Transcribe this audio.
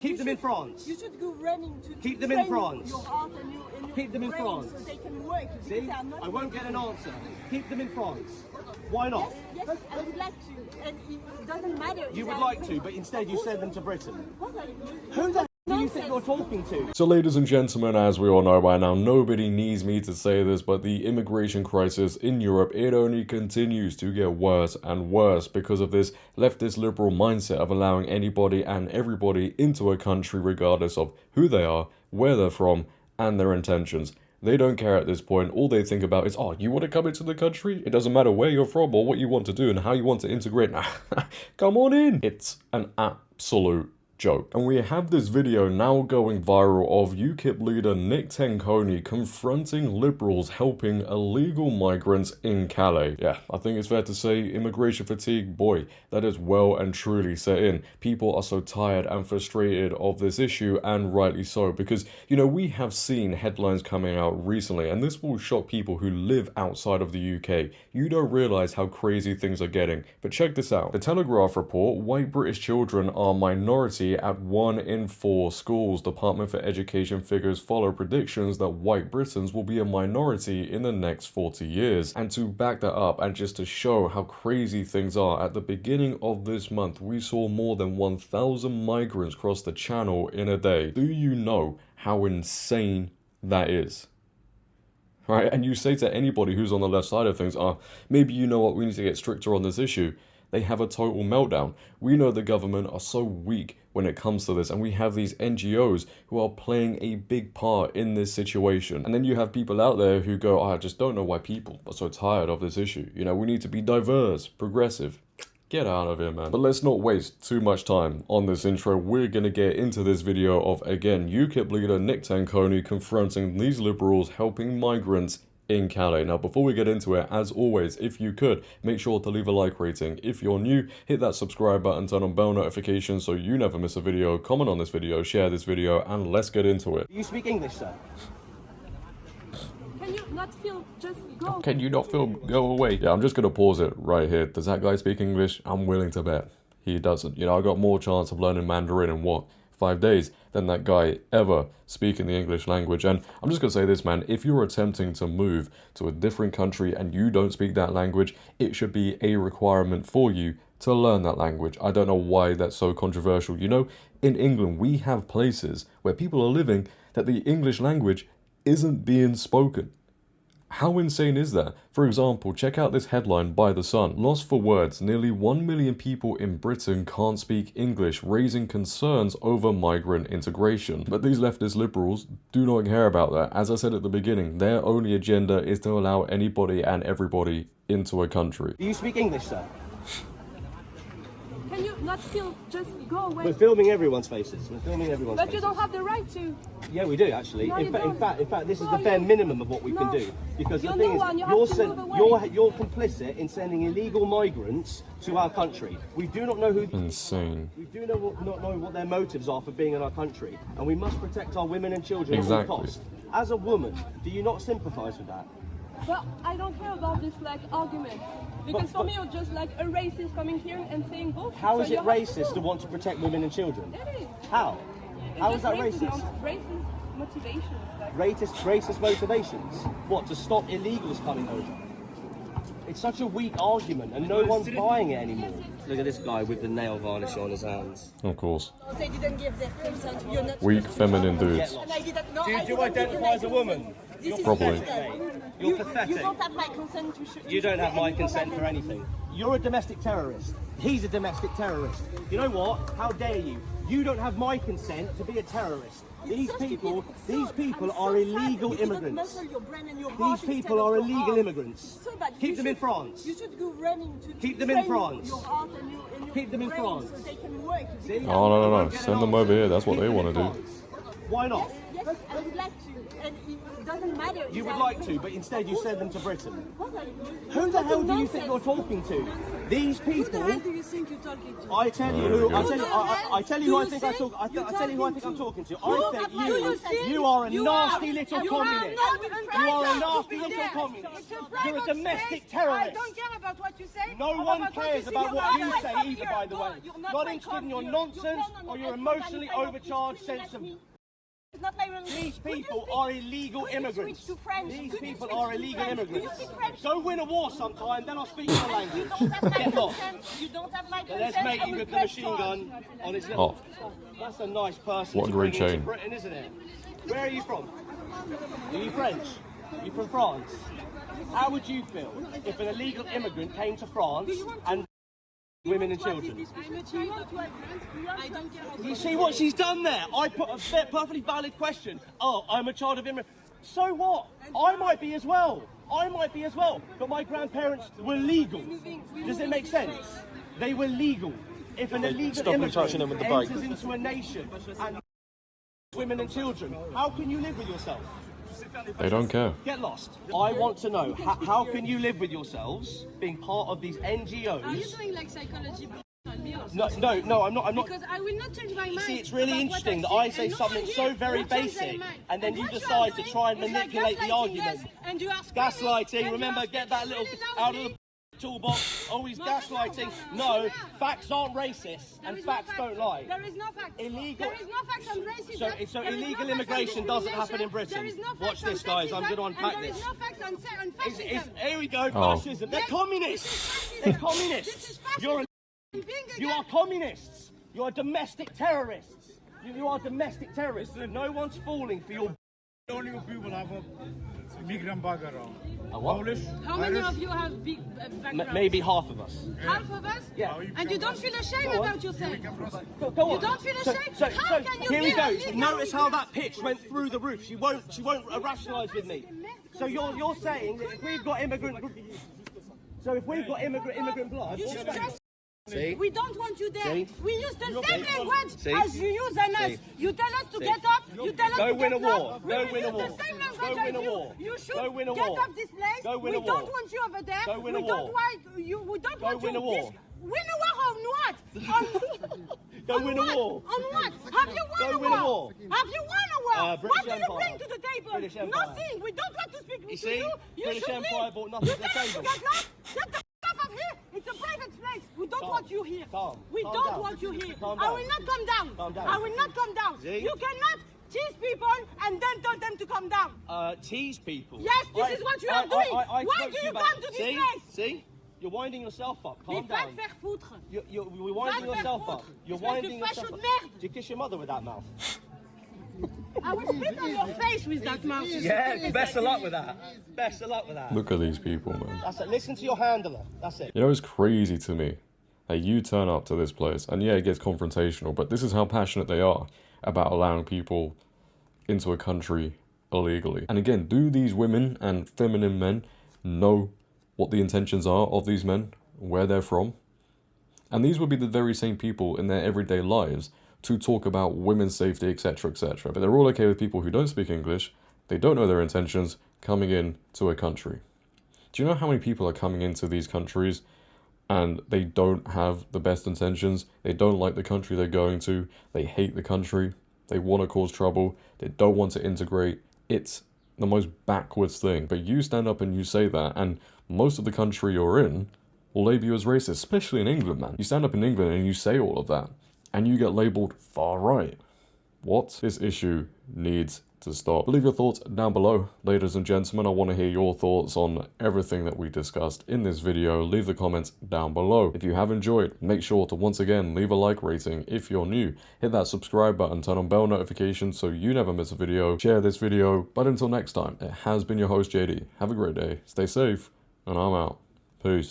Keep them in France. You should go running to keep them in France. Your heart and your keep them in brain France. So they can work. See, I won't get an answer. Keep them in France. Why not? Yes, yes, I would like to. And it doesn't matter. You would like to, but instead you send them to Britain. What are you doing? Who the do you think you're talking to? So ladies and gentlemen, as we all know by now, nobody needs me to say this, but the immigration crisis in Europe, it only continues to get worse and worse because of this leftist liberal mindset of allowing anybody and everybody into a country regardless of who they are, where they're from, and their intentions. They don't care at this point. All they think about is, oh, you want to come into the country? It doesn't matter where you're from or what you want to do and how you want to integrate. Come on in. It's an absolute joke. And we have this video now going viral of UKIP leader Nick Tenconi confronting liberals helping illegal migrants in Calais. Yeah, I think it's fair to say immigration fatigue, boy, that is well and truly set in. People are so tired and frustrated of this issue, and rightly so, because, you know, we have seen headlines coming out recently, and this will shock people who live outside of the UK. You don't realise how crazy things are getting. But check this out. The Telegraph report, white British children are minority at 1 in 4 schools. Department for Education figures follow predictions that white Britons will be a minority in the next 40 years. And to back that up and just to show how crazy things are, at the beginning of this month we saw more than 1,000 migrants cross the channel in a day. Do you know how insane that is? Right? And you say to anybody who's on the left side of things, maybe you know what, we need to get stricter on this issue. They have a total meltdown. We know the government are so weak when it comes to this, and we have these NGOs who are playing a big part in this situation. And then you have people out there who go, I just don't know why people are so tired of this issue. You know, we need to be diverse, progressive. Get out of here, man. But let's not waste too much time on this intro. We're going to get into this video of, again, UKIP leader Nick Tenconi confronting these liberals helping migrants in Calais. Now, before we get into it, as always, if you could, make sure to leave a like rating. If you're new, hit that subscribe button, turn on bell notifications so you never miss a video, comment on this video, share this video, and let's get into it. Do you speak English, sir? Can you not feel just go? Can you not feel go away? Yeah, I'm just going to pause it right here. Does that guy speak English? I'm willing to bet he doesn't. You know, I got more chance of learning Mandarin in what? 5 days than that guy ever speaking the English language. And I'm just gonna say this, man, if you're attempting to move to a different country and you don't speak that language, it should be a requirement for you to learn that language. I don't know why that's so controversial. You know, in England, we have places where people are living that the English language isn't being spoken. How insane is that? For example, check out this headline by The Sun. Lost for words, nearly 1 million people in Britain can't speak English, raising concerns over migrant integration. But these leftist liberals do not care about that. As I said at the beginning, their only agenda is to allow anybody and everybody into a country. Do you speak English, sir? Can you not feel just go away? We're filming everyone's faces. We're filming everyone's But faces. you don't have the right to. Yeah, we do actually. No, in fact, this is No, the bare you- minimum of what we can No. do. Because You're the thing no one, you is, have to move away. you're complicit in sending illegal migrants to our country. We do not know who. Insane. We do not know what their motives are for being in our country, and we must protect our women and children at Exactly. all costs. As a woman, do you not sympathise with that? But I don't care about this like argument. Because for me, you're just like a racist coming here and saying bullshit. How So is you it have to racist to go. want to protect women and children? It is. How? It's How is just that racism, racist? Racist motivations. Like, Racist motivations? What, to stop illegals coming over? It's such a weak argument and no one's buying it anymore. Look at this guy with the nail varnish on his hands. Of course. they didn't give their consent. You're not Weak feminine dudes. And I didn't know. Do you identify as a woman? This is Probably. pathetic. You're You pathetic. don't have my consent to shoot. You don't have my consent for anything. You're a domestic terrorist. He's a domestic terrorist. You know what? How dare you? You don't have my consent to be a terrorist. These people are illegal immigrants. These people are illegal immigrants. Keep them in France. You should go running to Keep them in France. Your heart and your Keep them in brain France. So they can work. See? No. Send them over here. That's what Keep they them in want to do. France. Why not? Yes, I would like to. And it doesn't matter. You would like to, but instead you send them to Britain. What are you doing? Who the hell do you think you're talking to? These Who the people. hell do you think you're talking to? I tell you who I tell you who I think I talk. I tell you who I think I'm talking to. I think you are a nasty little communist. You are a nasty little communist. You're a domestic terrorist. I don't care about what you say. No one cares about what you say either, by the way. Not interested in your nonsense or your emotionally overcharged sense of... These people are illegal immigrants. These people are illegal immigrants. Go win a war sometime, then I'll speak your language. Get lost. You don't have my There's matey with the machine gun on his Oh. That's a nice person What a to great bring into chain. Britain, isn't it? Where are you from? Are you French? Are you from France? How would you feel if an illegal immigrant came to France and women and children? I don't care. You see what she's done there? I put a perfectly valid question. Oh, I'm a child of immigrant. So what? I might be as well. I might be as well. But my grandparents were legal. Does it make sense? They were legal. If an illegal immigrant enters into a nation and women and children, how can you live with yourself? They don't care. Get lost. I want to know, how can you live with yourselves being part of these NGOs? Are you doing like psychology on me or No, I'm not. Because I will not change my mind. See, it's really interesting that I say something so very basic and then you decide to try and manipulate the argument. And you are Gaslighting, remember, get that little out of the toolbox, always gaslighting. No, facts aren't racist and facts don't lie. There is no fact. Illegal. There is no facts on racism. So illegal immigration doesn't happen in Britain. Watch this, guys, I'm going to unpack this. There is no facts on fascism. Here we go, fascism. They're communists. They're communists. You are communists. You are domestic terrorists. You are domestic terrorists. No one's falling for your... Only people have a migrant background. Polish? How many of you have big backgrounds? Maybe half of us. Half of us? Yeah. And you don't feel ashamed about yourself? Go on. You don't feel ashamed? How can you here we be go. illegal? Notice how that pitch went through the roof. She won't rationalise with me. So you're saying that if we've got immigrant blood, You should just... See? We don't want you there. See? We use the same See? language See? as you use on us. See? You tell us to See? get off. You tell us Go to win get a war. off. We Go will win a use war. the same language Go win as a you. war. You should Go win a get war. off this place. Go win We a don't war. want you over there. Go win a We don't war. want you. We don't Go want win you. a war. Win a war on what? Go On win a what? war. On what? Have you won Go a win a war? war. Have you won a war? British What do you Empire. bring to the table? British Empire. Nothing. We don't want to speak You to see? you. You British should Empire leave. brought nothing You to the tell us to table. get lost. Get the f of here. It's a private place. We don't Calm. want you here. Calm. We Calm don't down. want you here. Calm I down. will not come down. Calm down. I will not come down. See? You cannot tease people and then tell them to come down. Tease people. Yes, this is what you are doing. Why spoke do to you about- come to this See? place? See? You're winding yourself up. Calm Mais va down. te faire foutre. You're winding Va te yourself faire up. foutre. You're Espèce de winding yourself facho up. de merde. Did you kiss your mother with that mouth? I will spit on your face with that mouth. Yeah, best of luck with that. Best of luck with that. Look at these people, man. That's it. Listen to your handler. That's it. You know, it's crazy to me that you turn up to this place, and yeah, it gets confrontational, but this is how passionate they are about allowing people into a country illegally. And again, do these women and feminine men know what the intentions are of these men, where they're from? And these would be the very same people in their everyday lives to talk about women's safety, etc., etc. But they're all okay with people who don't speak English, they don't know their intentions, coming in to a country. Do you know how many people are coming into these countries and they don't have the best intentions? They don't like the country they're going to, they hate the country, they want to cause trouble, they don't want to integrate. It's the most backwards thing. But you stand up and you say that, and most of the country you're in will label you as racist, especially in England, man. You stand up in England and you say all of that, and you get labelled far right. What? This issue needs to stop. Leave your thoughts down below, ladies and gentlemen. I want to hear your thoughts on everything that we discussed in this video. Leave the comments down below. If you have enjoyed, make sure to once again leave a like rating. If you're new, hit that subscribe button, turn on bell notifications so you never miss a video. Share this video. But until next time, it has been your host JD. Have a great day, stay safe, and I'm out. Peace.